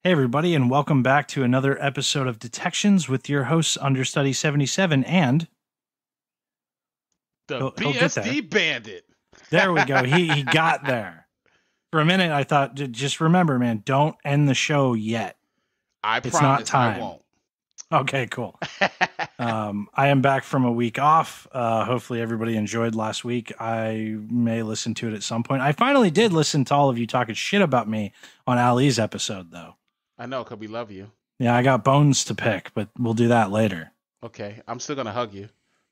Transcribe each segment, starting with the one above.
Hey, everybody, and welcome back to another episode of Detections with your hosts, Understudy 77, and the he'll get there. BSD Bandit. There we go. He got there. For a minute, I thought, just remember, man, don't end the show yet. It's not time. I won't. Okay, cool. I am back from a week off. Hopefully everybody enjoyed last week. I may listen to it at some point. I finally did listen to all of you talking shit about me on Ali's episode, though. I know, because we love you. Yeah, I got bones to pick, but we'll do that later. Okay, I'm still going to hug you.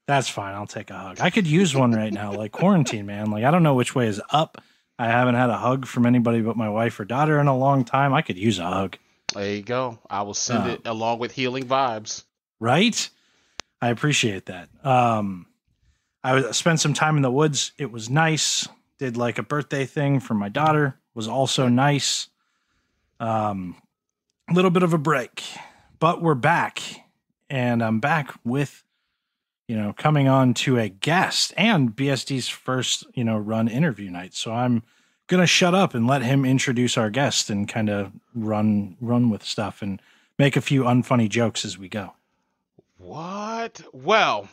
That's fine. I'll take a hug. I could use one right now, like quarantine, man. Like, I don't know which way is up. I haven't had a hug from anybody but my wife or daughter in a long time. I could use a hug. There you go. I will send it along with healing vibes. Right? I appreciate that. Spent some time in the woods. It was nice. Did like a birthday thing for my daughter. Was also nice. A little bit of a break. But we're back. And I'm back with, coming on to a guest and BSD's first, run interview night. So I'm going to shut up and let him introduce our guest and kind of run with stuff and make a few unfunny jokes as we go. What? Well,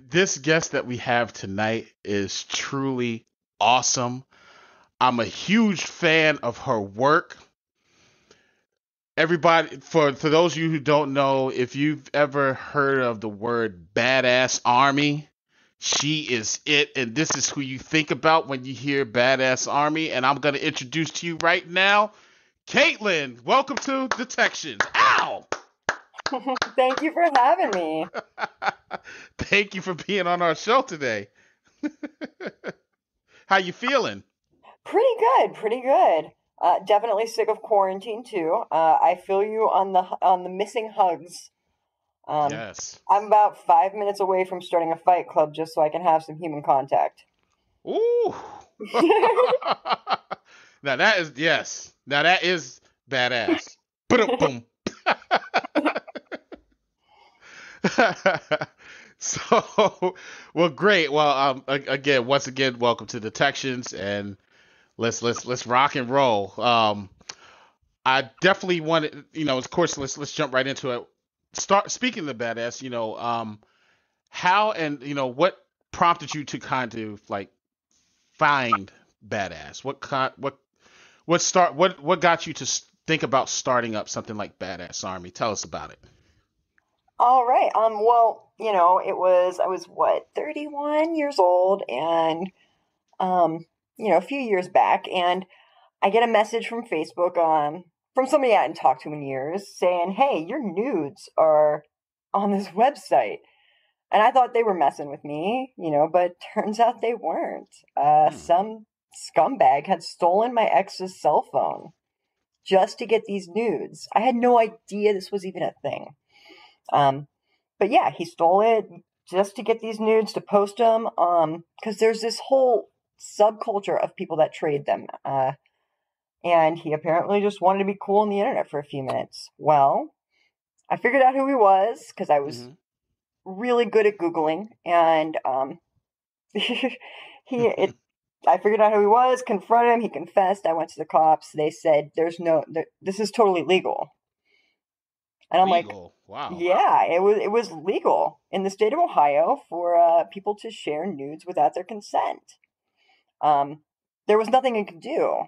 this guest that we have tonight is truly awesome. I'm a huge fan of her work. Everybody, for those of you who don't know, if you've ever heard of the word badass army, she is it. And this is who you think about when you hear badass army. And I'm going to introduce to you right now, Katelyn. Welcome to Detections. Ow! Thank you for having me. Thank you for being on our show today. How you feeling? Pretty good. Definitely sick of quarantine too. I feel you on the missing hugs. Yes. I'm about 5 minutes away from starting a fight club just so I can have some human contact. Ooh. Now that is badass. Boom. So, well, great. Well, once again, welcome to Detections, and let's rock and roll. I definitely wanted, of course, let's jump right into it. Speaking of the badass, how and what prompted you to kind of like find badass? What got you to think about starting up something like Badass Army? Tell us about it. All right. Well, I was 31 years old, and a few years back, and I get a message from Facebook from somebody I hadn't talked to in years saying, "Hey, your nudes are on this website." And I thought they were messing with me, but turns out they weren't. Some scumbag had stolen my ex's cell phone just to get these nudes. I had no idea this was even a thing. But yeah, he stole it just to get these nudes to post them. Because there's this whole subculture of people that trade them. And he apparently just wanted to be cool on the internet for a few minutes. Well, I figured out who he was because I was really good at Googling, and I figured out who he was, confronted him, he confessed, I went to the cops, they said, this is totally legal. And I'm legal? Like, wow. Yeah, it was legal in the state of Ohio for people to share nudes without their consent. There was nothing I could do.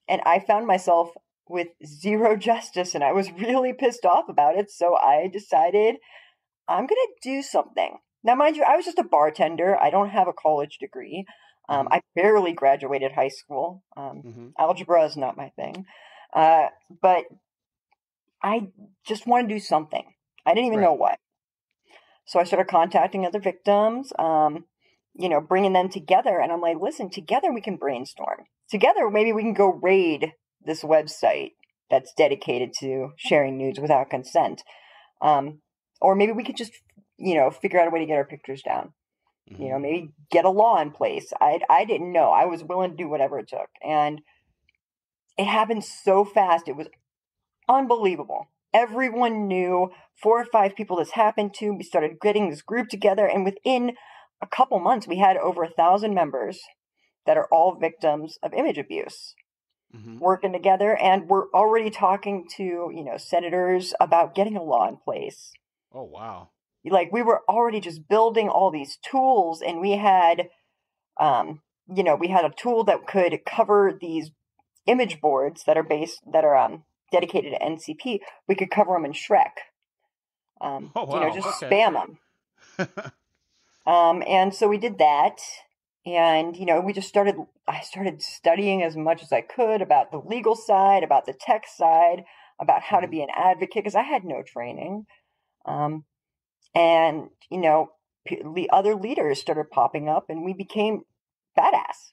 And I found myself with zero justice, and I was really pissed off about it, so I decided I'm going to do something. Now, mind you, I was just a bartender. I don't have a college degree. I barely graduated high school. Algebra is not my thing. But I just want to do something. I didn't even know what. So I started contacting other victims, bringing them together. And I'm like, listen, together we can brainstorm. Together, maybe we can go raid this website that's dedicated to sharing nudes without consent. Or maybe we could just, figure out a way to get our pictures down. Maybe get a law in place. I didn't know. I was willing to do whatever it took. And it happened so fast. It was unbelievable. Everyone knew 4 or 5 people this happened to. We started getting this group together. And within a couple months, we had over 1,000 members that are all victims of image abuse. working together, and we're already talking to, senators about getting a law in place. Oh, wow. Like, we were already just building all these tools, and we had, we had a tool that could cover these image boards that are dedicated to NCP. We could cover them in Shrek. Oh, wow. Just Okay. spam them. And so we did that. And, I started studying as much as I could about the legal side, about the tech side, about how to be an advocate, because I had no training. And, the other leaders started popping up, and we became badass.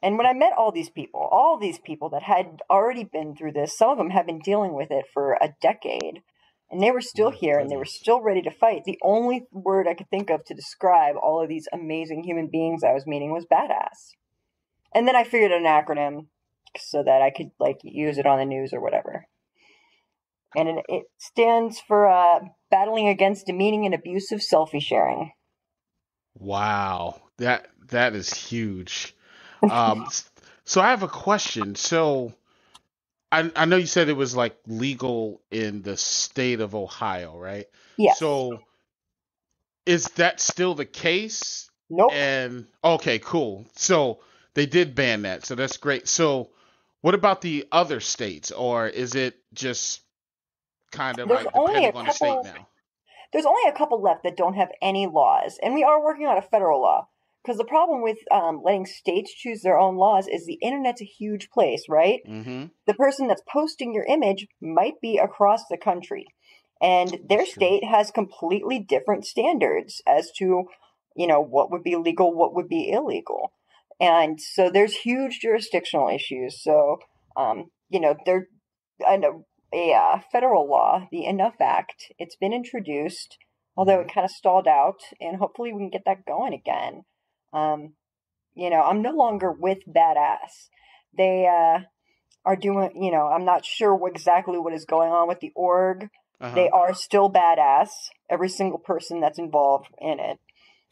And when I met all these people that had already been through this, some of them had been dealing with it for a decade, and they were still here and they were still ready to fight. The only word I could think of to describe all of these amazing human beings I was meeting was badass. And then I figured an acronym so that I could use it on the news or whatever. And it stands for battling against demeaning and abusive selfie sharing. Wow. That is huge. So I have a question. So I know you said it was legal in the state of Ohio, right? Yes. So is that still the case? Nope. And okay, cool. So they did ban that. So that's great. So what about the other states, or is it just kind of depending on the state now? There's only a couple left that don't have any laws, and we are working on a federal law. Because the problem with letting states choose their own laws is the internet's a huge place, right? Mm-hmm. The person that's posting your image might be across the country, and their state has completely different standards as to, what would be legal, what would be illegal. And so there's huge jurisdictional issues. So, there, a federal law, the Enough Act, it's been introduced, although it kind of stalled out, and hopefully we can get that going again. I'm no longer with Badass. They are doing, I'm not sure exactly what is going on with the org. They are still badass. Every single person that's involved in it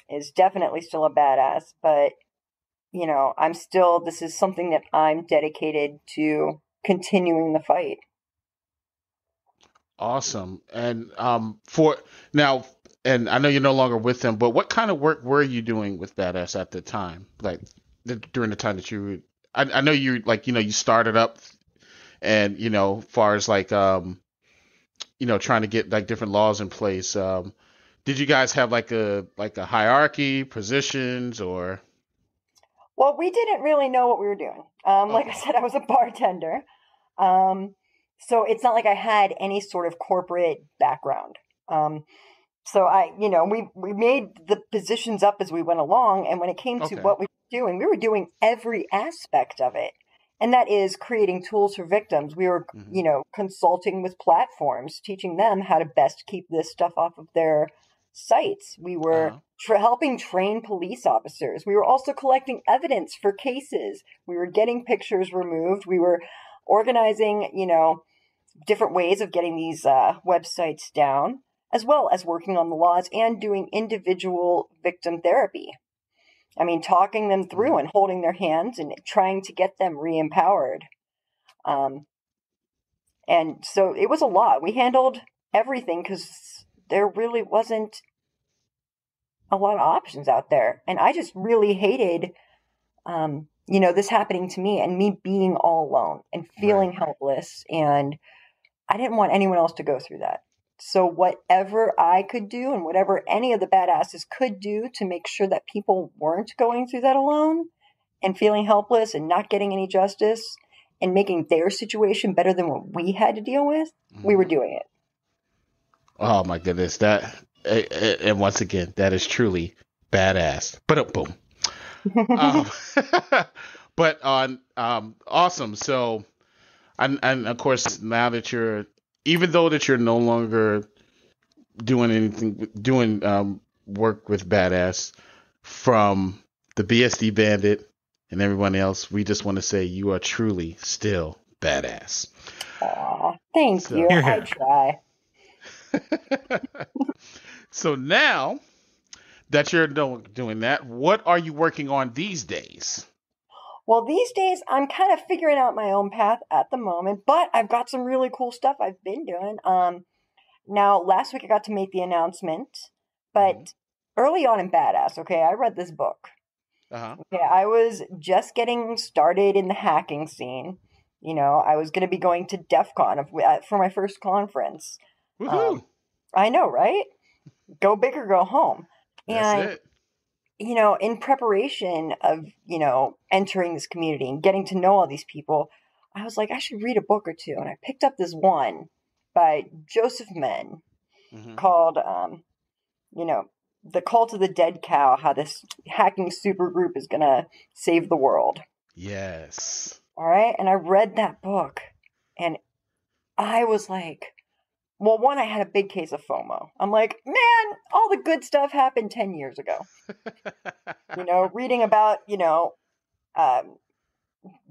is definitely still a badass. But, this is something that I'm dedicated to continuing the fight. Awesome. And for now, and I know you're no longer with them, but what kind of work were you doing with Badass at the time? During the time that you I know you you started up, and far as trying to get different laws in place. Did you guys have a hierarchy, positions, or? Well, we didn't really know what we were doing. Like I said, I was a bartender. So it's not like I had any sort of corporate background. So we made the positions up as we went along. And when it came to what we were doing every aspect of it. And that is creating tools for victims. We were, consulting with platforms, teaching them how to best keep this stuff off of their sites. We were helping train police officers. We were also collecting evidence for cases. We were getting pictures removed. We were organizing, different ways of getting these websites down, as well as working on the laws and doing individual victim therapy. I mean, talking them through and holding their hands and trying to get them re-empowered. And so it was a lot. We handled everything because there really wasn't a lot of options out there. And I just really hated, this happening to me and me being all alone and feeling helpless. And I didn't want anyone else to go through that. So whatever I could do and whatever any of the badasses could do to make sure that people weren't going through that alone and feeling helpless and not getting any justice and making their situation better than what we had to deal with, we were doing it. Oh my goodness. And once again, that is truly badass. But boom. But awesome. So, and of course, now that even though that you're no longer doing work with Badass, from the BSD Bandit and everyone else, we just want to say you are truly still badass. Aw, thank you. Here, here. I try. So now that you're doing that, what are you working on these days? Well, these days I'm kind of figuring out my own path at the moment, but I've got some really cool stuff I've been doing. Now last week I got to make the announcement, but early on in Badass, okay, I read this book. Okay, I was just getting started in the hacking scene. I was going to be going to DEF CON for my first conference. Woohoo! I know, right? Go big or go home. That's it. In preparation of, entering this community and getting to know all these people, I was like, I should read a book or two. And I picked up this one by Joseph Menn called, The Cult of the Dead Cow, how this hacking supergroup is going to save the world. Yes. All right. And I read that book and I was like, well, one, I had a big case of FOMO. I'm like, man, all the good stuff happened 10 years ago. Reading about,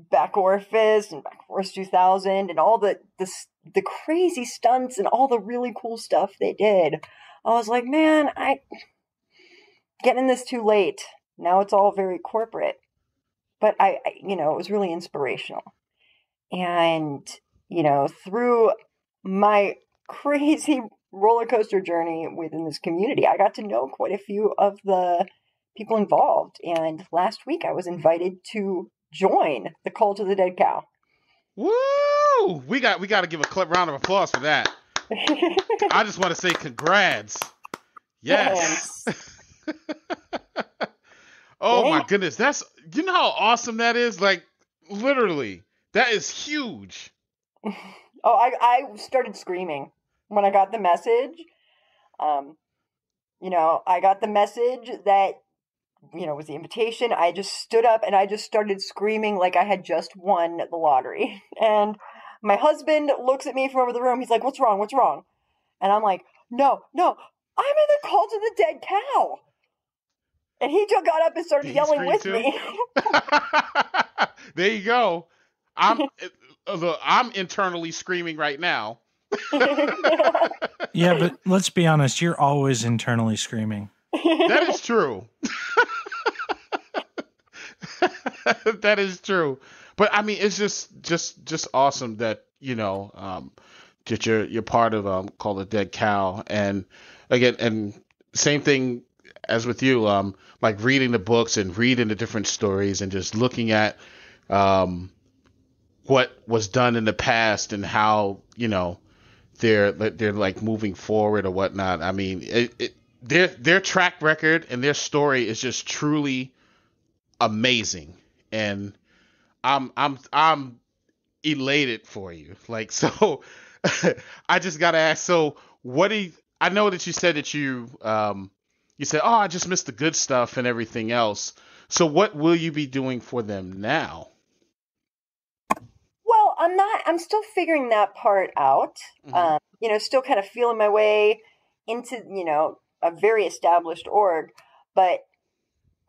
Back Orifice and Back Force 2000 and all the crazy stunts and all the really cool stuff they did. I was like, man, I getting this too late. Now it's all very corporate. But it was really inspirational. And, through my crazy roller coaster journey within this community, I got to know quite a few of the people involved. And last week I was invited to join the Cult of the Dead Cow. Woo! We got to give a round of applause for that. I just want to say congrats. Yes. Oh my goodness, you know how awesome that is? Like, literally, that is huge. Oh, I started screaming when I got the message. I got the message that, was the invitation. I just stood up and I just started screaming like I had just won the lottery. And my husband looks at me from over the room. He's like, what's wrong? What's wrong? And I'm like, no, I'm in the Cult of the Dead Cow. And he just got up and started yelling with me. There you go. I'm internally screaming right now. Yeah, but let's be honest. You're always internally screaming. That is true. That is true. But I mean, it's just awesome that that you're part of Call the Dead Cow, and again, and same thing as with you, like reading the books and reading the different stories and just looking at what was done in the past and how they're like moving forward or whatnot. I mean, their track record and their story is just truly amazing, and I'm elated for you. Like, so I just gotta ask. So I know that you said that you said, oh, I just missed the good stuff and everything else. So what will you be doing for them now? Well, I'm still figuring that part out. Still kind of feeling my way into, a very established org. But,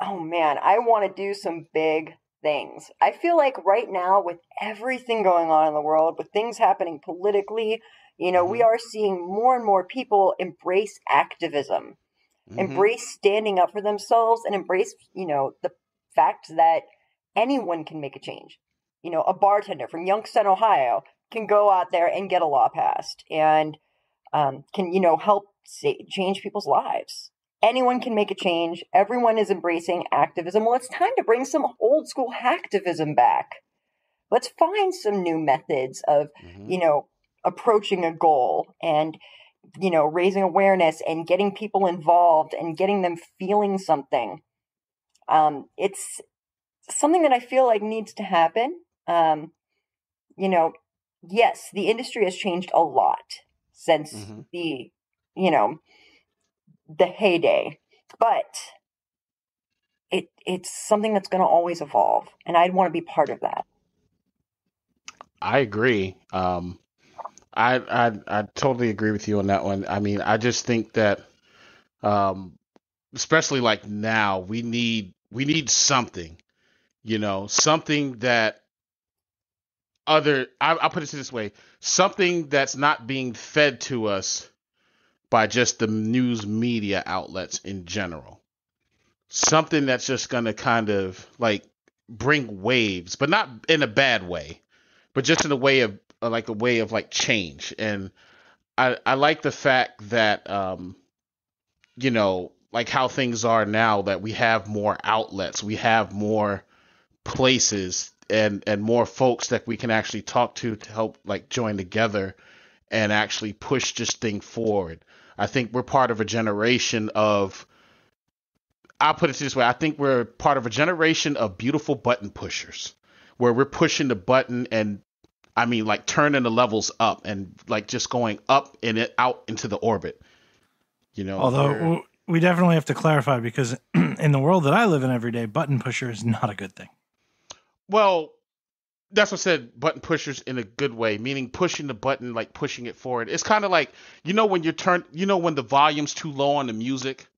oh man, I want to do some big things. I feel like right now, with everything going on in the world, with things happening politically, we are seeing more and more people embrace activism. Embrace standing up for themselves and embrace, the fact that anyone can make a change. A bartender from Youngstown, Ohio can go out there and get a law passed and can, help change people's lives. Anyone can make a change. Everyone is embracing activism. Well, it's time to bring some old school hacktivism back. Let's find some new methods of, approaching a goal and raising awareness and getting people involved and getting them feeling something. It's something that I feel like needs to happen. Yes, the industry has changed a lot since the heyday, but it's something that's going to always evolve, and I'd want to be part of that. I agree. I totally agree with you on that one. I mean, I just think that, especially like now, we need something, something that I'll put it this way, something that's not being fed to us by just the news media outlets in general. Something that's just going to kind of like bring waves, but not in a bad way, but just in a way of like change. And I like the fact that like how things are now, that we have more outlets, we have more places and more folks that we can actually talk to help like join together and actually push this thing forward. I think we're part of a generation of, I'll put it this way, I think we're part of a generation of beautiful button pushers, where we're pushing the button and I mean like turning the levels up and like just going up and it out into the orbit. Although we definitely have to clarify, because in the world that I live in every day, button pusher is not a good thing. Well, that's what I said, button pushers in a good way, meaning pushing the button, like pushing it forward. It's kind of like, when when the volume's too low on the music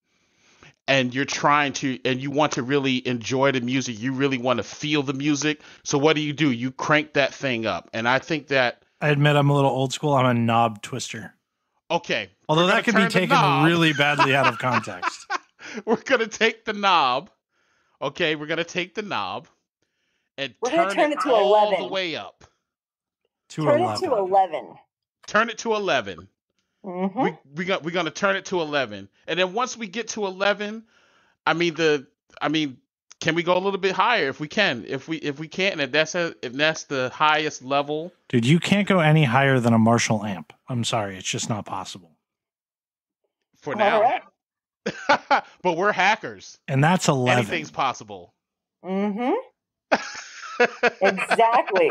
and you're and you want to really enjoy the music, you really want to feel the music. So what do? You crank that thing up. And I think that, I admit I'm a little old school. I'm a knob twister. Okay. Although that could be taken really badly out of context. We're going to take the knob. Okay, we're going to take the knob and turn it to all 11. The way up. Turn it to 11. Turn it to 11. Mm-hmm. We're going to turn it to 11. And then once we get to 11, can we go a little bit higher if we can? If we can't, if that's the highest level. Dude, you can't go any higher than a Marshall amp. I'm sorry, it's just not possible. For now. Right. But we're hackers. And that's 11. Anything's possible. Mm-hmm. Exactly.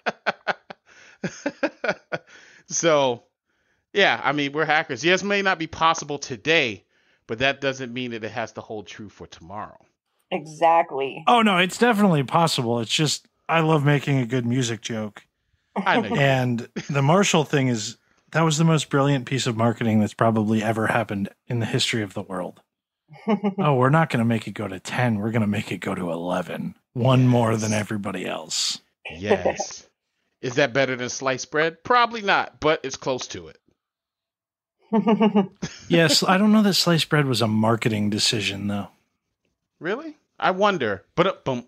So, yeah, we're hackers. Yes, it may not be possible today, but that doesn't mean that it has to hold true for tomorrow. Exactly. Oh, no, it's definitely possible. It's just, I love making a good music joke. I know. And the Marshall thing that was the most brilliant piece of marketing that's probably ever happened in the history of the world. Oh, we're not going to make it go to 10. We're going to make it go to 11. One more than everybody else. Yes. Is that better than sliced bread? Probably not, but it's close to it. Yes, I don't know that sliced bread was a marketing decision, though. Really? I wonder. But boom.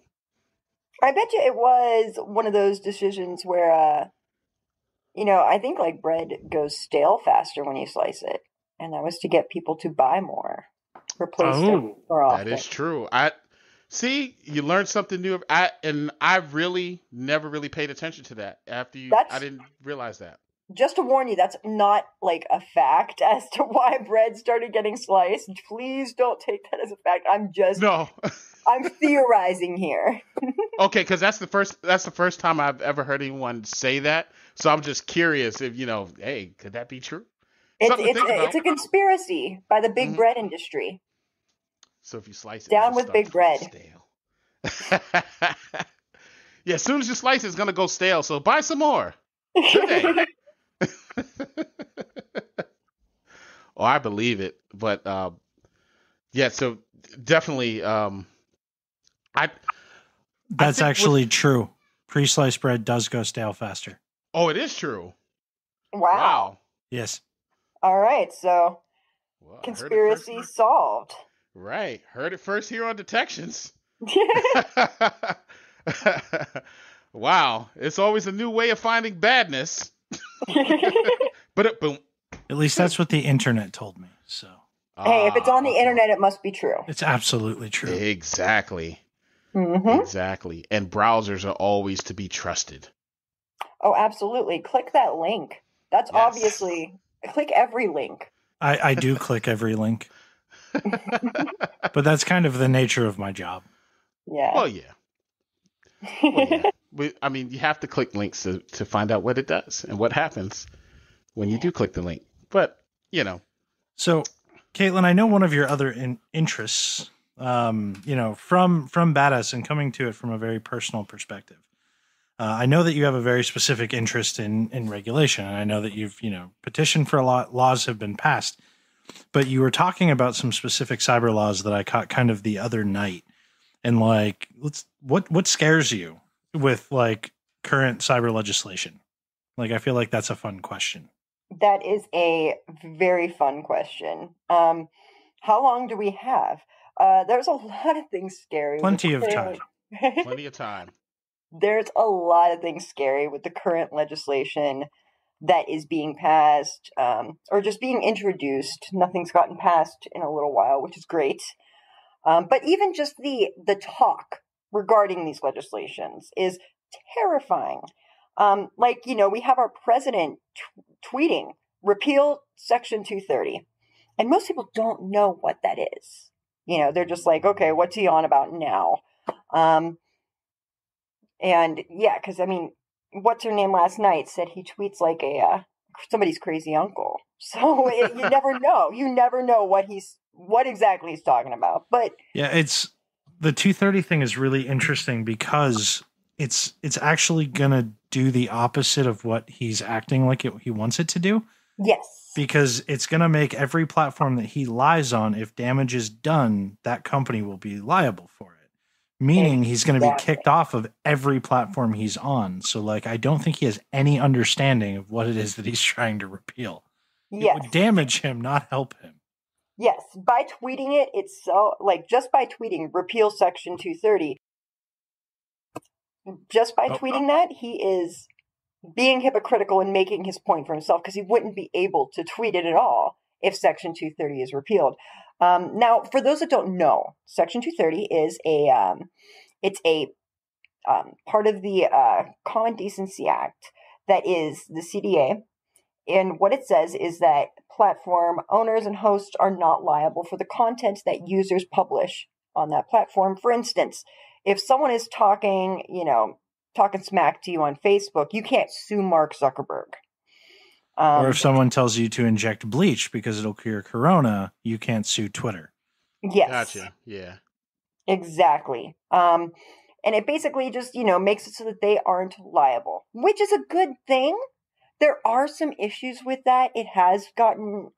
I bet you it was one of those decisions where, I think like bread goes stale faster when you slice it, and that was to get people to buy more, replace them more often. That is true. You learned something new. I really never really paid attention to that after you. I didn't realize that. Just to warn you, that's not like a fact as to why bread started getting sliced. Please don't take that as a fact. I'm theorizing here. Okay, because that's the first time I've ever heard anyone say that. So I'm just curious if hey, could that be true? It's a conspiracy by the big bread industry. So if you slice it, down with big bread. Stale. Yeah, as soon as you slice it, it's gonna go stale. So buy some more today. Oh, I believe it. But yeah, so definitely that's actually true. Pre-sliced bread does go stale faster. Oh, it is true. Wow. Yes. All right, so conspiracy solved. Right. Heard it first here on Detections. Wow. It's always a new way of finding badness. But boom. At least that's what the internet told me. So. Hey, if it's on the internet, it must be true. It's absolutely true. Exactly. Mm-hmm. Exactly. And browsers are always to be trusted. Oh, absolutely. Click that link. That's obviously... Click every link. I do click every link. But that's kind of the nature of my job. Yeah. Well, yeah. You have to click links to find out what it does and what happens when you do click the link. But, So, Katelyn, I know one of your other interests, from Badass and coming to it from a very personal perspective. I know that you have a very specific interest in regulation, and I know that you've, petitioned for a lot, laws have been passed, but you were talking about some specific cyber laws that I caught kind of the other night. And what scares you with current cyber legislation? I feel like that's a fun question. That is a very fun question. How long do we have? There's a lot of things scary. Plenty of time. Plenty of time. There's a lot of things scary with the current legislation that is being passed, or just being introduced. Nothing's gotten passed in a little while, which is great. But even just the talk regarding these legislations is terrifying. We have our president tweeting, repeal Section 230. And most people don't know what that is. They're just like, okay, what's he on about now? And yeah, because what's her name last night said he tweets like somebody's crazy uncle. So you never know. You never know what exactly he's talking about. But yeah, it's the 230 thing is really interesting because it's actually gonna do the opposite of what he's acting like he wants it to do. Yes. Because it's gonna make every platform that he lies on, if damage is done, that company will be liable for it. Meaning he's going to be kicked off of every platform he's on. So, I don't think he has any understanding of what it is that he's trying to repeal. Yes. It would damage him, not help him. Yes. By tweeting it, it's so, just by tweeting repeal Section 230, just by tweeting that, he is being hypocritical and making his point for himself, because he wouldn't be able to tweet it at all if Section 230 is repealed. Now, for those that don't know, Section 230 is it's a part of the Common Decency Act that is the CDA. And what it says is that platform owners and hosts are not liable for the content that users publish on that platform. For instance, if someone is talking smack to you on Facebook, you can't sue Mark Zuckerberg. Or if someone tells you to inject bleach because it'll cure corona, you can't sue Twitter. Yes. Gotcha. Yeah. Exactly. And it basically just, makes it so that they aren't liable, which is a good thing. There are some issues with that. It has gotten,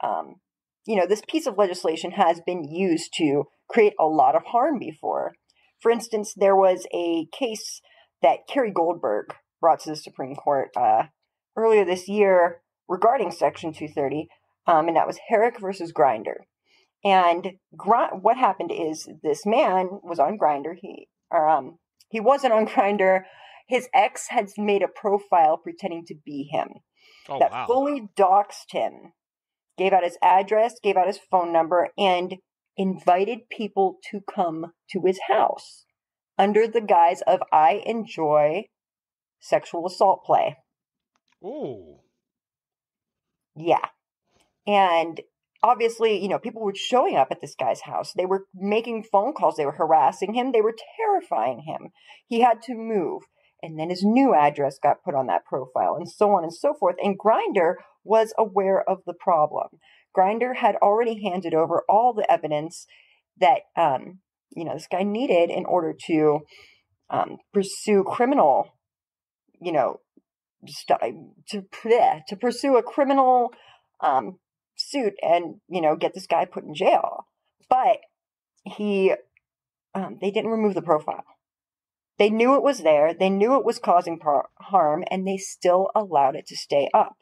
this piece of legislation has been used to create a lot of harm before. For instance, there was a case that Kerry Goldberg brought to the Supreme Court earlier this year regarding Section 230, and that was Herrick versus Grindr. And what happened is this man was on Grindr. He wasn't on Grindr. His ex had made a profile pretending to be him that fully doxed him, gave out his address, gave out his phone number, and invited people to come to his house under the guise of, I enjoy sexual assault play. Ooh. Yeah. And obviously, people were showing up at this guy's house. They were making phone calls. They were harassing him. They were terrifying him. He had to move. And then his new address got put on that profile, and so on and so forth. And Grindr was aware of the problem. Grindr had already handed over all the evidence that, this guy needed in order to pursue criminal, to pursue a criminal suit and, get this guy put in jail. But they didn't remove the profile. They knew it was there. They knew it was causing harm, and they still allowed it to stay up.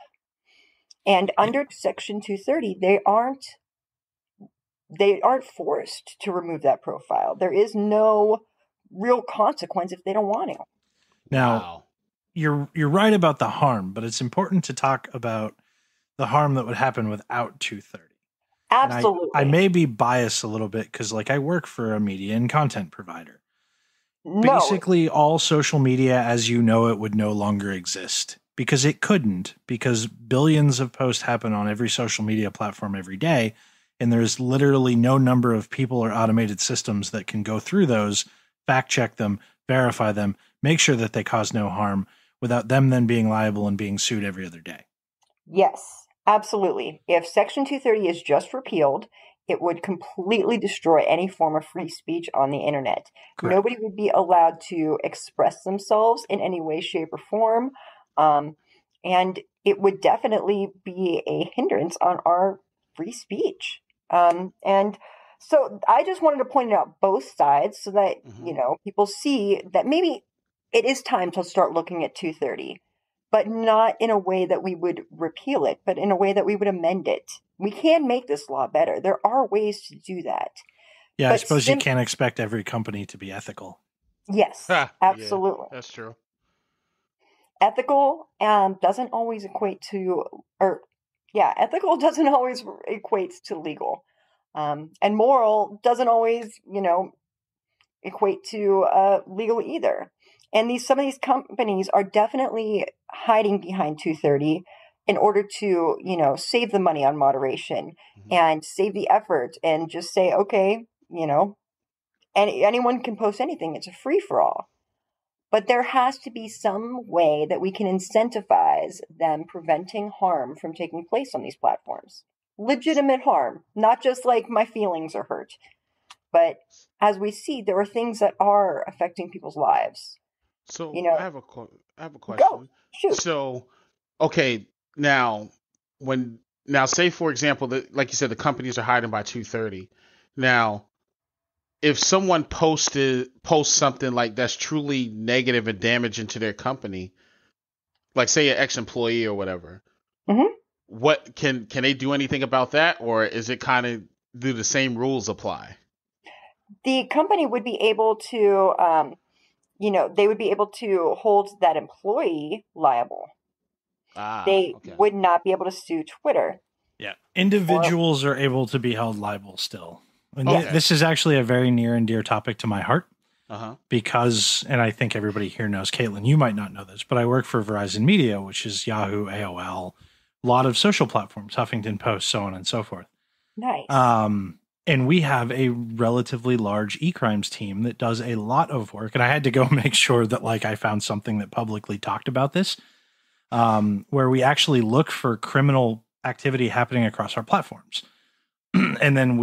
And under Section 230, they aren't forced to remove that profile. There is no real consequence if they don't want to. Now, you're right about the harm, but it's important to talk about the harm that would happen without 230. Absolutely. I may be biased a little bit because, I work for a media and content provider. No. Basically, all social media as you know it would no longer exist, because it couldn't, because billions of posts happen on every social media platform every day, and there's literally no number of people or automated systems that can go through those, fact check them, verify them, make sure that they cause no harm without them then being liable and being sued every other day. Yes, absolutely. If Section 230 is just repealed, it would completely destroy any form of free speech on the internet. Correct. Nobody would be allowed to express themselves in any way, shape, or form. And it would definitely be a hindrance on our free speech. And so I just wanted to point out both sides so that, people see that maybe it is time to start looking at 230, but not in a way that we would repeal it, but in a way that we would amend it. We can make this law better. There are ways to do that. Yeah, but I suppose you can't expect every company to be ethical. Yes, Yeah, absolutely. that's true. Ethical doesn't always equate to, or yeah, ethical doesn't always equate to legal. And moral doesn't always, equate to legal either. And some of these companies are definitely hiding behind 230 in order to, save the money on moderation Mhm. and save the effort and just say, okay, anyone can post anything. It's a free for all. But there has to be some way that we can incentivize them preventing harm from taking place on these platforms. Legitimate harm, not just like my feelings are hurt. But as we see, there are things that are affecting people's lives. So You know, I have a go, question. shoot. So, okay, now now say for example that like you said the companies are hiding by 230. Now, if someone posts something like that's truly negative and damaging to their company, like say an ex-employee or whatever, hmm what can they do anything about that, or is it kind of do the same rules apply? The company would be able to, they would be able to hold that employee liable. Ah, They okay. would not be able to sue Twitter. Yeah. Or, Individuals are able to be held liable still. And Okay. this is actually a very near and dear topic to my heart Uh-huh. because, and I think everybody here knows, Katelyn, you might not know this, but I work for Verizon Media, which is Yahoo, AOL, a lot of social platforms, Huffington Post, so on and so forth. nice. And we have a relatively large ECrimes team that does a lot of work. And I had to go make sure that like I found something that publicly talked about this, where we actually look for criminal activity happening across our platforms. And then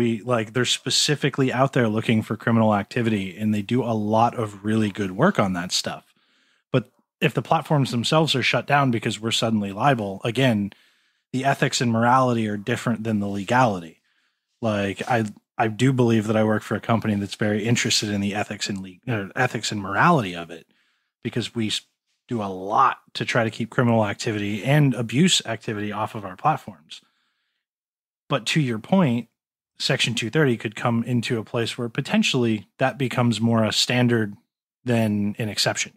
they're specifically out there looking for criminal activity, and they do a lot of really good work on that stuff. But if the platforms themselves are shut down because we're suddenly liable, again, the ethics and morality are different than the legality. Like I do believe that I work for a company that's very interested in the ethics and morality of it, because we do a lot to try to keep criminal activity and abuse activity off of our platforms. But to your point, Section 230 could come into a place where potentially that becomes more a standard than an exception.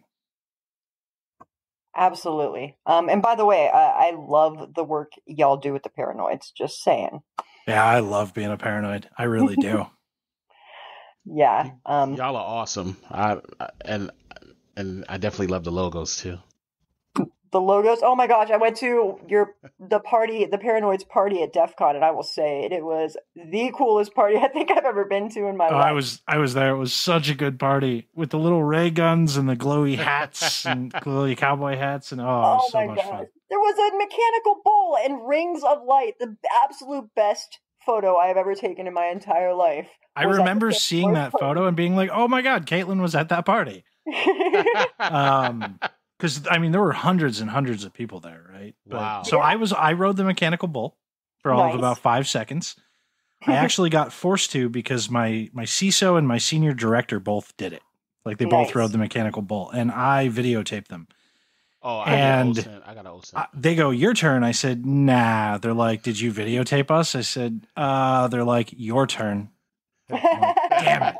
Absolutely. And by the way, I love the work y'all do with the paranoids. Just saying. Yeah, I love being a paranoid. I really do. Yeah. Y'all are awesome. And I definitely love the logos too. The logos. Oh my gosh, I went to the Paranoids party at DEF CON, and I will say it was the coolest party I think I've ever been to in my life. I was there. It was such a good party with the little ray guns and the glowy hats and glowy cowboy hats, and it was Oh so my much gosh. fun. There was a mechanical bull and rings of light. The absolute best photo I have ever taken in my entire life. I was at the remember seeing Paranoids that party. photo and being like, "Oh my god, Katelyn was at that party." Because I mean, there were hundreds and hundreds of people there, right? Wow. But so I rode the mechanical bull for all of Nice. about 5 seconds. I actually got forced to because my CISO and my senior director both did it. Like they both Nice. rode the mechanical bull, and I videotaped them. Oh, And I got OSINT. they go, "Your turn." I said, "Nah." They're like, "Did you videotape us?" I said, They're like, "Your turn." I'm like, damn it.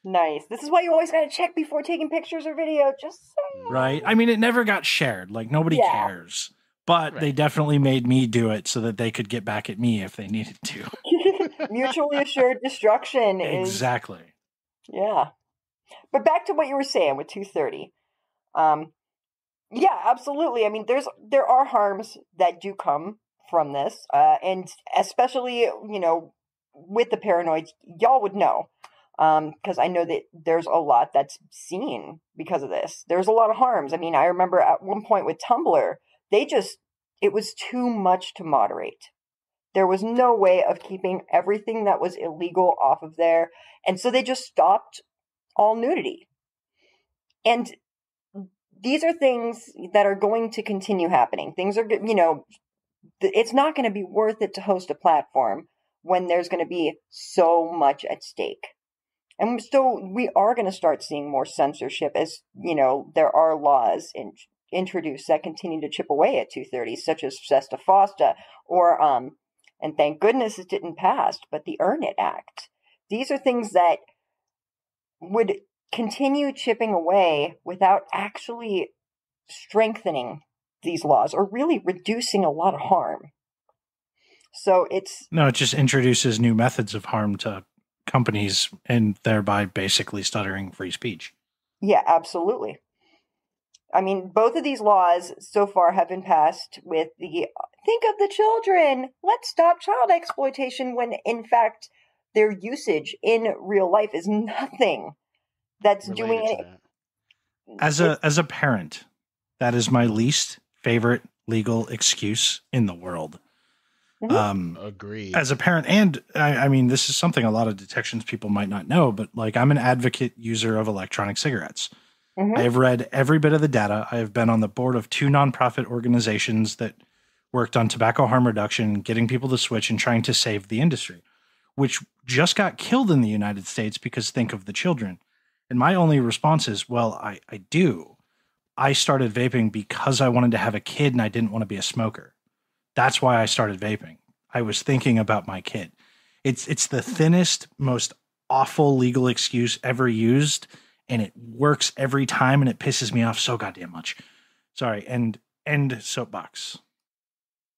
Nice. This is why you always gotta check before taking pictures or video. Just saying. Right? I mean, it never got shared. Like nobody Yeah. cares. But they Right. definitely made me do it so that they could get back at me if they needed to. Mutually assured destruction is Exactly. yeah. But back to what you were saying with 230. Yeah, absolutely. I mean, there are harms that do come from this, and especially with the paranoids, y'all would know, because I know that there's a lot that's seen because of this. There's a lot of harms. I mean, I remember at one point with Tumblr, it was too much to moderate. There was no way of keeping everything that was illegal off of there, and so they just stopped all nudity. And these are things that are going to continue happening. Things are, it's not going to be worth it to host a platform when there's going to be so much at stake. And so we are going to start seeing more censorship as, there are laws introduced that continue to chip away at 230, such as Sesta Fosta, or, and thank goodness it didn't pass, but the Earn It Act. These are things that would continue chipping away without actually strengthening these laws or really reducing a lot of harm. So No, it just introduces new methods of harm to companies and thereby basically stuttering free speech. Yeah, absolutely. I mean, both of these laws so far have been passed with the think of the children, let's stop child exploitation, when in fact their usage in real life is nothing that's doing Related to any. that. As a parent, that is my least favorite legal excuse in the world. Agreed. As a parent, and I mean, this is something a lot of detections people might not know, but like I'm an advocate user of electronic cigarettes. I have read every bit of the data. I have been on the board of 2 nonprofit organizations that worked on tobacco harm reduction, getting people to switch and trying to save the industry, which just got killed in the United States because think of the children. And my only response is, well, I do. I started vaping because I wanted to have a kid and I didn't want to be a smoker. That's why I started vaping. I was thinking about my kid. It's the thinnest, most awful legal excuse ever used, and it works every time, and it pisses me off so goddamn much. Sorry, and soapbox.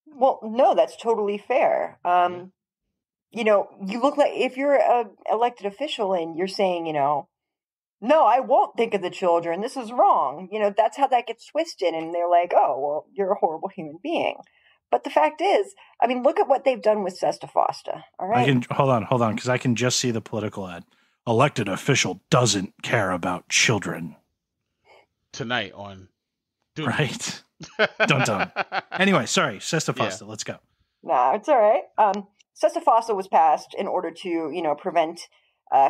Well, no, that's totally fair. You know, you look like if you're a elected official and you're saying, you know, no, I won't think of the children. This is wrong. You know, that's how that gets twisted. And they're like, oh, well, you're a horrible human being. But the fact is, I mean, look at what they've done with Sesta Fosta. All right. I can hold on, because I can just see the political ad. Elected official doesn't care about children. Tonight on Doom. Right. Dun. Anyway, sorry, Sesta Fosta, let's go. Nah, it's all right. Sesta Fosta was passed in order to, you know, prevent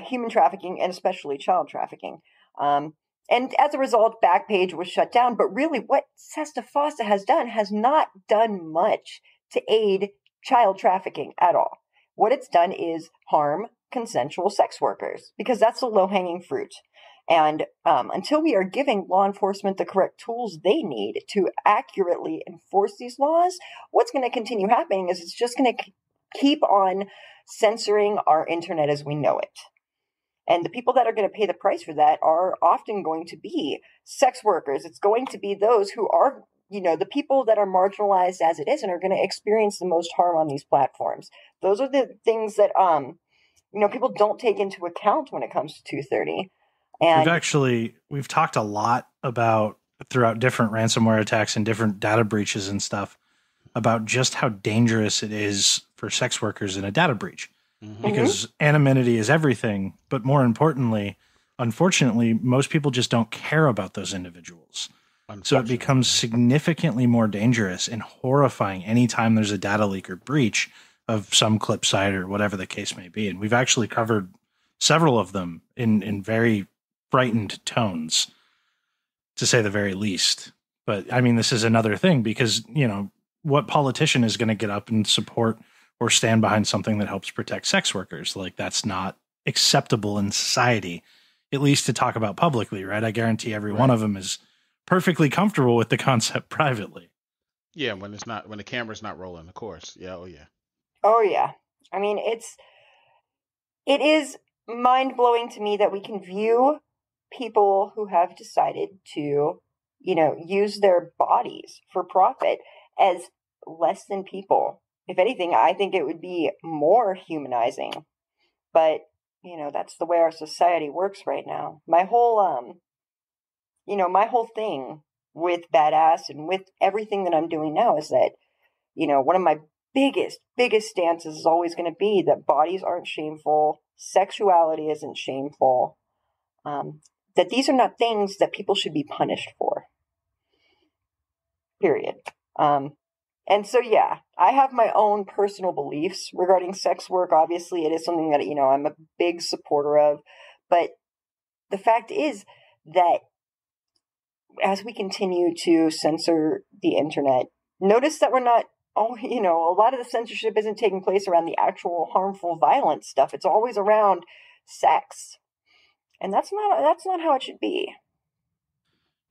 human trafficking and especially child trafficking. And as a result, Backpage was shut down. But really, what Sesta Fosta has done has not done much to aid child trafficking at all. What it's done is harm consensual sex workers, because that's the low-hanging fruit. And until we are giving law enforcement the correct tools they need to accurately enforce these laws, what's going to continue happening is it's just going to keep on censoring our internet as we know it. And the people that are going to pay the price for that are often going to be sex workers. It's going to be those who are, you know, the people that are marginalized as it is and are going to experience the most harm on these platforms. Those are the things that, you know, people don't take into account when it comes to 230. And we've talked a lot about throughout different ransomware attacks and different data breaches and stuff about just how dangerous it is for sex workers in a data breach. Because anonymity is everything, but more importantly, unfortunately, most people just don't care about those individuals. So it becomes significantly more dangerous and horrifying anytime there's a data leak or breach of some clip site or whatever the case may be. And we've actually covered several of them in very frightened tones, to say the very least. But I mean, this is another thing because, you know, what politician is going to get up and support or stand behind something that helps protect sex workers? Like, that's not acceptable in society, at least to talk about publicly, right? I guarantee every one of them is perfectly comfortable with the concept privately. Yeah, when the camera's not rolling, of course. Yeah, oh yeah. I mean, it is mind-blowing to me that we can view people who have decided to, you know, use their bodies for profit as less than people. If anything, I think it would be more humanizing. But, you know, that's the way our society works right now. My whole, my whole thing with Badass and with everything that I'm doing now is that, you know, one of my biggest stances is always going to be that bodies aren't shameful, sexuality isn't shameful, that these are not things that people should be punished for. Period. And so, yeah, I have my own personal beliefs regarding sex work. Obviously, it is something that, you know, I'm a big supporter of. But the fact is that as we continue to censor the internet, notice that we're not, you know, a lot of the censorship isn't taking place around the actual harmful, violent stuff. It's always around sex. And that's not how it should be.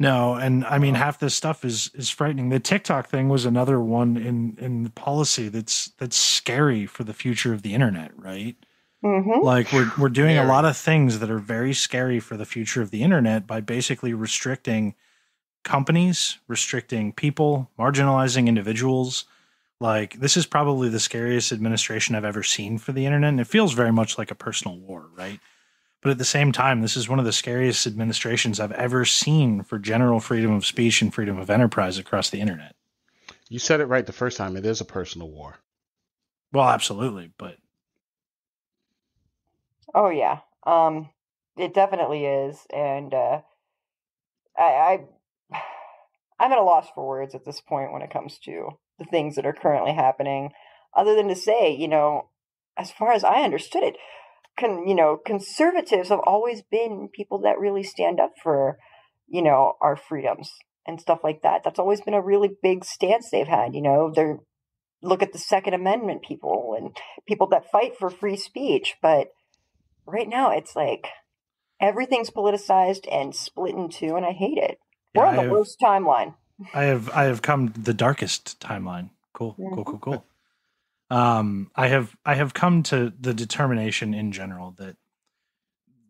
No, and I mean, half this stuff is frightening. The TikTok thing was another one in the policy that's scary for the future of the internet, right? Mm-hmm. Like we're doing a Very. lot of things that are very scary for the future of the internet by basically restricting companies, restricting people, marginalizing individuals. Like this is probably the scariest administration I've ever seen for the internet, and it feels very much like a personal war, right? But at the same time, this is one of the scariest administrations I've ever seen for general freedom of speech and freedom of enterprise across the internet. You said it right the first time. It is a personal war. Well, absolutely, but Oh yeah. It definitely is, and I I'm at a loss for words at this point when it comes to the things that are currently happening, other than to say, as far as I understood it, conservatives have always been people that really stand up for, our freedoms and stuff like that. That's always been a really big stance they've had. They're look at the Second Amendment people and people that fight for free speech, but right now it's like everything's politicized and split in two, and I hate it. We're on the worst timeline. I have come the darkest timeline. Cool. I have come to the determination in general that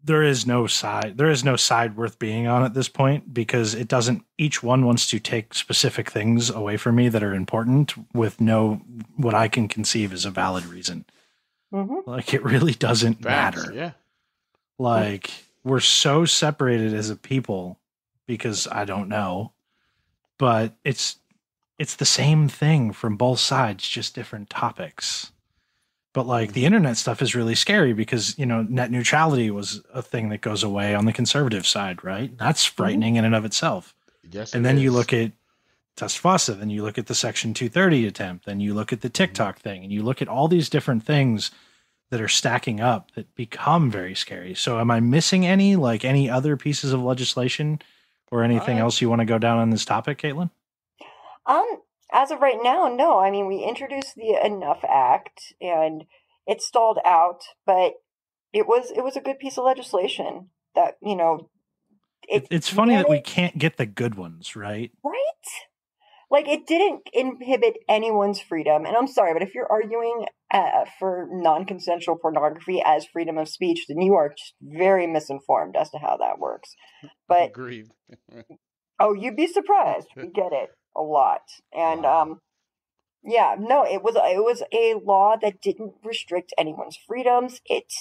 there is no side worth being on at this point, because it doesn't, each one wants to take specific things away from me that are important with what I can conceive as a valid reason. Mm-hmm. Like it really doesn't matter. Yeah. Like we're so separated as a people because I don't know, but it's the same thing from both sides, just different topics. But like the internet stuff is really scary because, net neutrality was a thing that goes away on the conservative side, right? That's frightening in and of itself. Yes. And then you look at Testfasa, then you look at the Section 230 attempt, then you look at the TikTok thing, and you look at all these different things that are stacking up that become very scary. So am I missing any other pieces of legislation or anything else you want to go down on this topic, Katelyn? As of right now, no. I mean, we introduced the Enough Act, and it stalled out, but it was a good piece of legislation that, it's funny that we can't get the good ones, right? Right? Like, it didn't inhibit anyone's freedom. And I'm sorry, but if you're arguing for non-consensual pornography as freedom of speech, then you are just very misinformed as to how that works. But agreed. Oh, you'd be surprised. We get it a lot. And yeah, no, it was a law that didn't restrict anyone's freedoms. It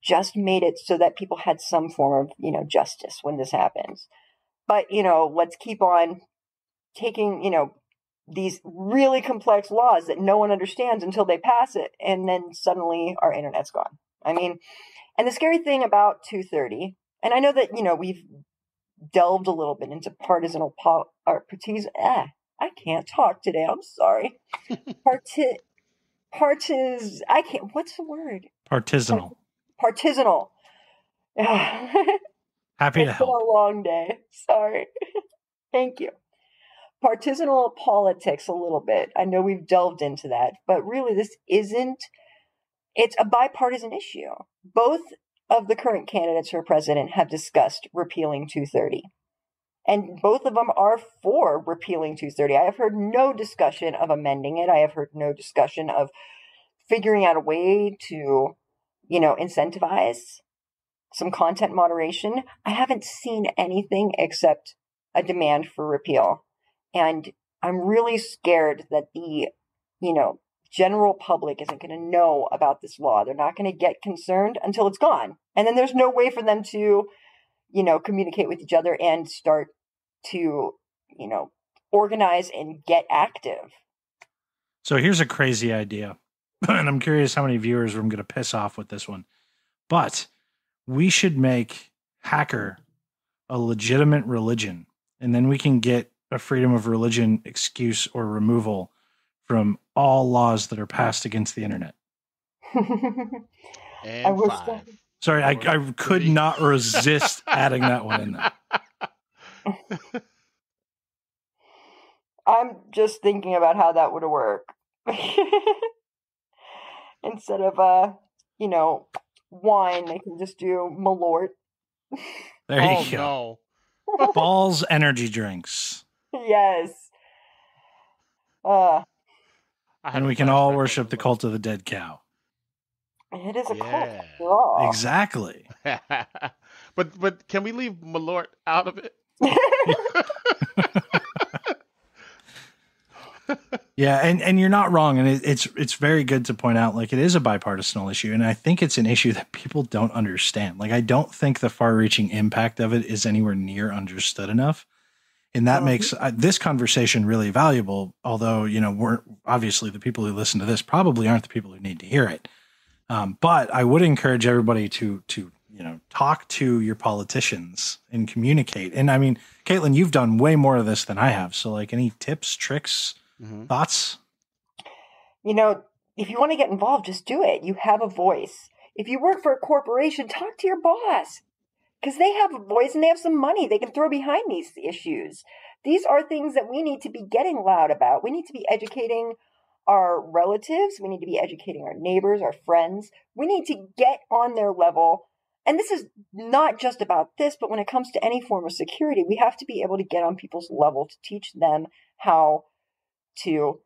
just made it so that people had some form of, justice when this happens. But, let's keep on taking, these really complex laws that no one understands until they pass it, and then suddenly our internet's gone. I mean, and the scary thing about 230, and I know that, we've delved a little bit into I can't talk today. I'm sorry. I can't. What's the word? Partisanal. Partisanal. Happy to help. It's been a long day. Sorry. Thank you. Partisanal politics a little bit. I know we've delved into that, but really it's a bipartisan issue. Both of the current candidates for president have discussed repealing 230. And both of them are for repealing 230. I have heard no discussion of amending it. I have heard no discussion of figuring out a way to, incentivize some content moderation. I haven't seen anything except a demand for repeal. And I'm really scared that the, general public isn't going to know about this law. They're not going to get concerned until it's gone. And then there's no way for them to, communicate with each other and start to, organize and get active. So here's a crazy idea. And I'm curious how many viewers I'm going to piss off with this one. But we should make hacker a legitimate religion. And then we can get a freedom of religion excuse or removal from all laws that are passed against the internet. And five. Sorry, I could not resist adding that one in there. I'm just thinking about how that would work. Instead of, wine, they can just do Malort. There you go. No. Balls energy drinks. Yes. And we can all worship the cult of the dead cow. It is a cult Yeah. after all. Exactly. But can we leave Malort out of it? Yeah, and you're not wrong, and it's very good to point out, like, it is a bipartisan issue, and I think it's an issue that people don't understand. Like, I don't think the far-reaching impact of it is anywhere near understood enough, and that makes this conversation really valuable. Although, we're obviously, the people who listen to this probably aren't the people who need to hear it. But I would encourage everybody to talk to your politicians and communicate. And I mean, Katelyn, you've done way more of this than I have. So, like, any tips, tricks, thoughts? If you want to get involved, just do it. You have a voice. If you work for a corporation, talk to your boss, because they have a voice and they have some money they can throw behind these issues. These are things that we need to be getting loud about. We need to be educating our relatives. We need to be educating our neighbors, our friends. We need to get on their level. And this is not just about this, but when it comes to any form of security, we have to be able to get on people's level to teach them how to,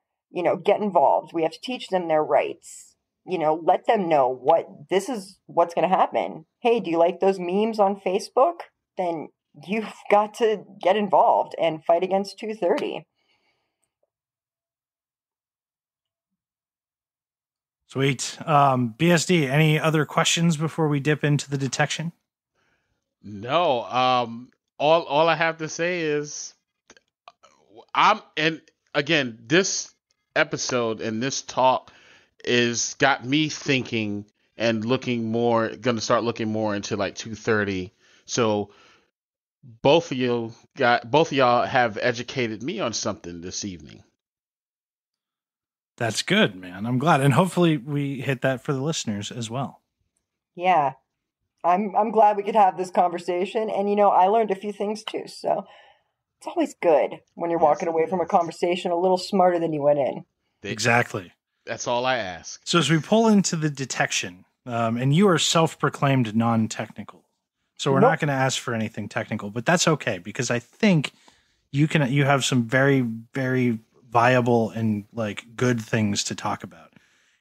get involved. We have to teach them their rights. Let them know this is what's going to happen. Hey, do you like those memes on Facebook? Then you've got to get involved and fight against 230. Sweet. BSD, any other questions before we dip into the detection? No. All I have to say is and again, this episode and this talk is got me thinking and going to start looking more into like 230. So both of y'all have educated me on something this evening. That's good, man. I'm glad. And hopefully we hit that for the listeners as well. Yeah. I'm glad we could have this conversation. And, I learned a few things too. So it's always good when you're walking away from a conversation a little smarter than you went in. Exactly. That's all I ask. So as we pull into the detection, and you are self-proclaimed non-technical, so we're not going to ask for anything technical, but that's okay, because I think you have some very, very viable and like good things to talk about.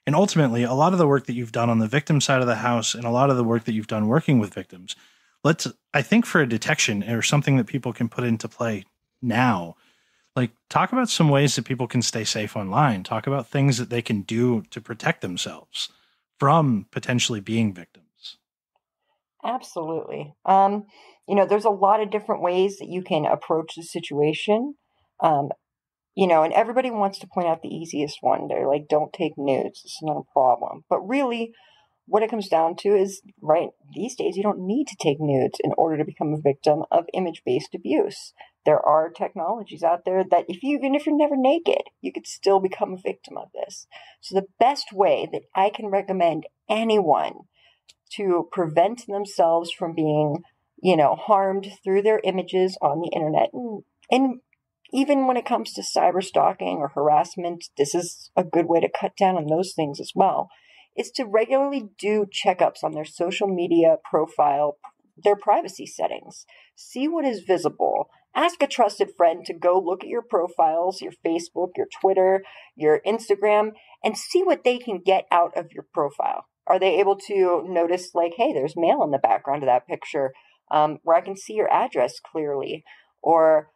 And ultimately, a lot of the work that you've done on the victim side of the house and a lot of the work that you've done working with victims, I think for a detection or something that people can put into play now, like, talk about some ways that people can stay safe online. Talk about things that they can do to protect themselves from potentially being victims. Absolutely. There's a lot of different ways that you can approach the situation. And everybody wants to point out the easiest one. They're like, don't take nudes. It's not a problem. But really, what it comes down to is, right, these days you don't need to take nudes in order to become a victim of image-based abuse. There are technologies out there that even if you're never naked, you could still become a victim of this. So the best way that I can recommend anyone to prevent themselves from being, harmed through their images on the internet, and even when it comes to cyber stalking or harassment, this is a good way to cut down on those things as well, is to regularly do checkups on their social media profile, their privacy settings. See what is visible. Ask a trusted friend to go look at your profiles, your Facebook, your Twitter, your Instagram, and see what they can get out of your profile. Are they able to notice, like, hey, there's mail in the background of that picture, where I can see your address clearly? Or,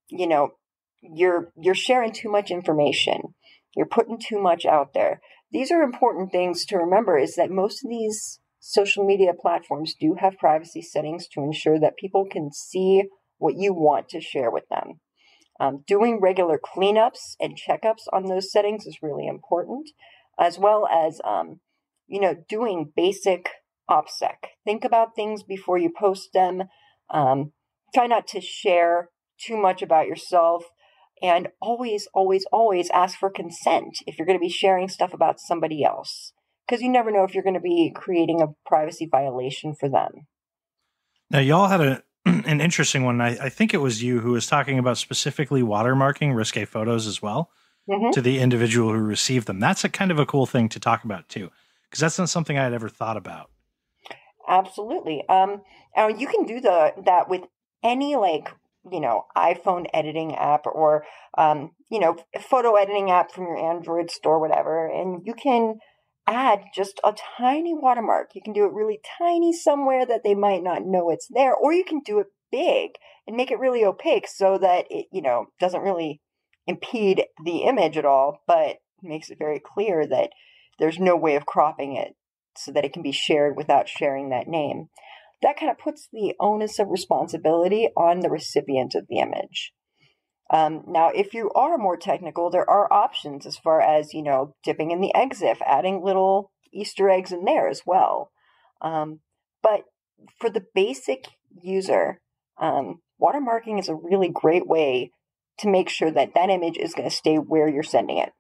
you're sharing too much information. You're putting too much out there. These are important things to remember, is that most of these social media platforms do have privacy settings to ensure that people can see what you want to share with them. Doing regular cleanups and checkups on those settings is really important, as well as, doing basic OPSEC. Think about things before you post them. Try not to share too much about yourself. And always, always, always ask for consent if you're going to be sharing stuff about somebody else, because you never know if you're going to be creating a privacy violation for them. Now, y'all had an interesting one. I think it was you who was talking about specifically watermarking risque photos as well to the individual who received them. That's a kind of a cool thing to talk about too, because that's not something I had ever thought about. Absolutely. You can do that with any iPhone editing app or photo editing app from your Android store, whatever, and you can add just a tiny watermark. You can do it really tiny somewhere that they might not know it's there, or you can do it big and make it really opaque so that it, doesn't really impede the image at all, but makes it very clear that there's no way of cropping it so that it can be shared without sharing that name. That kind of puts the onus of responsibility on the recipient of the image. Now, if you are more technical, there are options as far as, dipping in the EXIF, adding little Easter eggs in there as well. But for the basic user, watermarking is a really great way to make sure that that image is going to stay where you're sending it.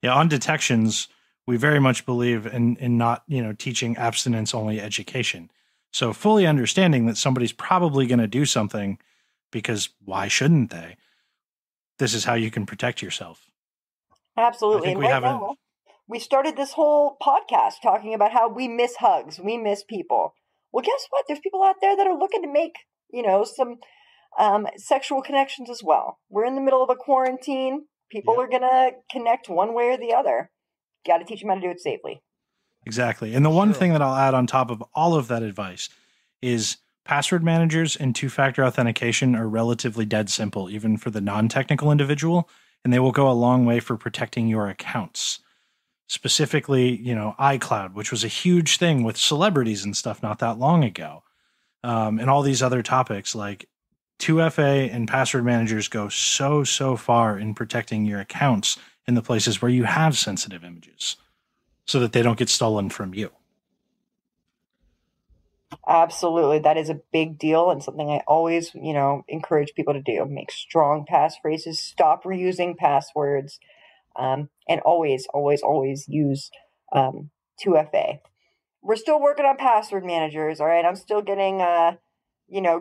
Yeah, on detections, we very much believe in not, teaching abstinence-only education. So fully understanding that somebody's probably going to do something, because why shouldn't they? This is how you can protect yourself. Absolutely. And right now, we started this whole podcast talking about how we miss hugs, we miss people. Well, guess what? There's people out there that are looking to make, some sexual connections as well. We're in the middle of a quarantine. People are going to connect one way or the other. Got to teach them how to do it safely. Exactly. And the one thing that I'll add on top of all of that advice is password managers and two-factor authentication are relatively dead simple, even for the non-technical individual, and they will go a long way for protecting your accounts. Specifically, iCloud, which was a huge thing with celebrities and stuff not that long ago. And all these other topics, like 2FA and password managers go so far in protecting your accounts in the places where you have sensitive images so that they don't get stolen from you. Absolutely. That is a big deal and something I always, encourage people to do. Make strong passphrases, stop reusing passwords, and always use 2FA. We're still working on password managers, all right? I'm still getting,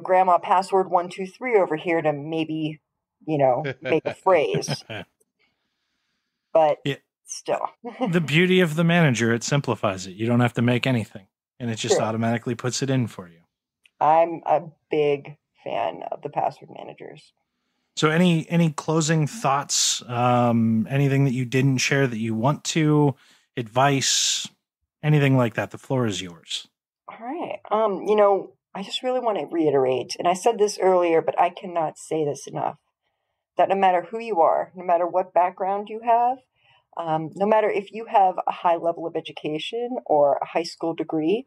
grandma password 123 over here to maybe, make a phrase. But still. The beauty of the manager, it simplifies it. You don't have to make anything. And it just automatically puts it in for you. I'm a big fan of the password managers. So any closing thoughts, anything that you didn't share that you want to, advice, anything like that? The floor is yours. All right. I just really want to reiterate, and I said this earlier, but I cannot say this enough, that no matter who you are, no matter what background you have, no matter if you have a high level of education or a high school degree,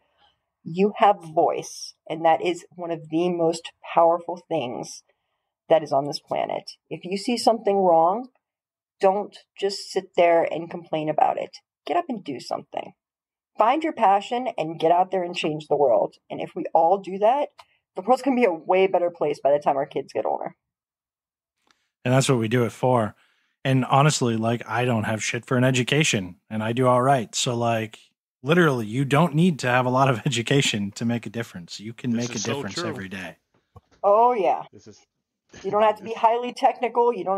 you have voice, and that is one of the most powerful things that is on this planet. If you see something wrong, don't just sit there and complain about it. Get up and do something. Find your passion and get out there and change the world. And if we all do that, the world's going to be a way better place by the time our kids get older. And that's what we do it for. And honestly, I don't have shit for an education, and I do all right. So, literally, you don't need to have a lot of education to make a difference. You can make a difference every day. Oh, yeah. You don't have to be highly technical. You don't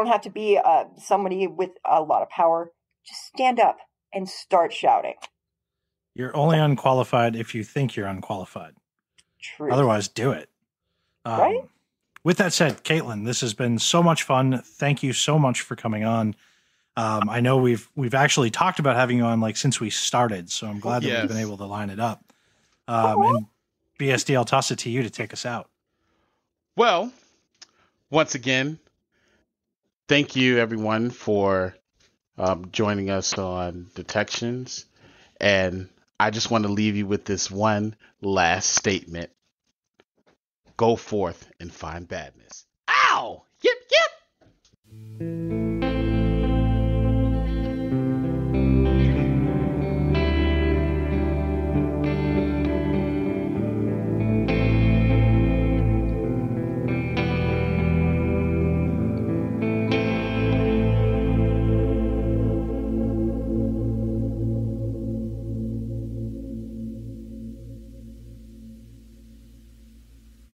have to be somebody with a lot of power. Just stand up and start shouting. You're only unqualified if you think you're unqualified. True. Otherwise, do it. Right? With that said, Katelyn, this has been so much fun. Thank you so much for coming on. I know we've actually talked about having you on since we started, so I'm glad that we've been able to line it up. And BSD, I'll toss it to you to take us out. Well, once again, thank you everyone for joining us on Detections, and I just want to leave you with this one last statement. Go forth and find badness. Ow! Yeah!